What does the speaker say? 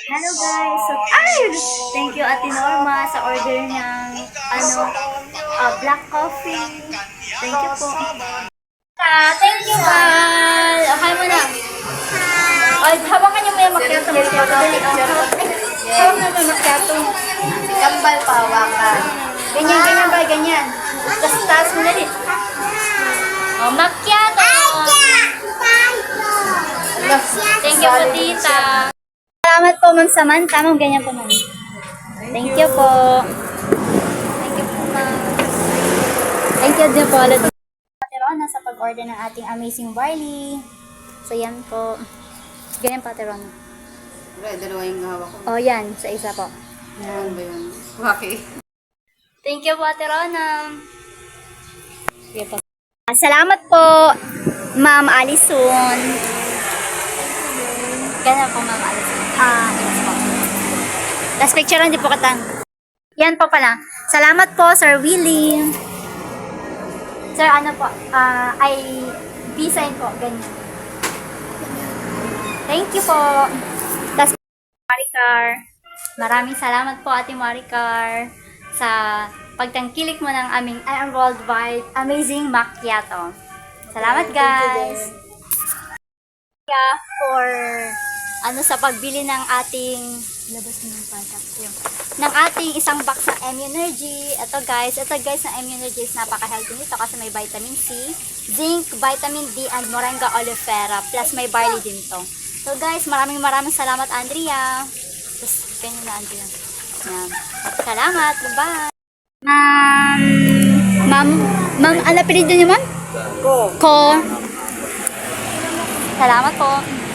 Hello guys! So, thank you Ate Norma sa order niyang black coffee. Thank you po. Thank you, Val. Okay mo na. Ay, hawakan niyo mo yung macchiato. Dali. Hawakan mo yung macchiato. Kambal pa, hawakan. Ganyan ba? Ganyan. Tapos taas mo na rin. Oh, macchiato. Thank you po, tita. Salamat po, Ma'am Samantha. Ma'am, ganyan po, Ma'am. Thank you po. Thank you po, Ma'am. Thank you din po. Ate Rona sa pag-order ng ating amazing barley. So, yan po. Ganyan po, Ate Rona. Wala, dalawa yung hawak ko. Oh, yan. Sa isa po. Ano ba yun? Okay. Thank you po, Ate Rona. Salamat po, Ma'am Alison. Ganyan po, Ma'am Alison. Yes po. Last picture lang, di po katang. Yan po pala. Salamat po, Sir Willie. Sir, ano po? Ay, design po. Ganyan. Thank you po. Last Maricar. Maraming salamat po, Ate Maricar, sa pagtangkilik mo ng aming worldwide amazing macchiato. Salamat, guys. For sa pagbili ng ating ng ating isang box ng Immunergy. Ito guys ng Immunergy is napaka-healthy nito kasi may vitamin C, zinc, vitamin D, and moringa oleifera, plus may barley din to. So guys, maraming salamat, Andrea. Tapos, ganyan na, Andrea. Yan. Salamat. Bye. Ma'am, ano apelido niyo, ma'am? Ko. Salamat po.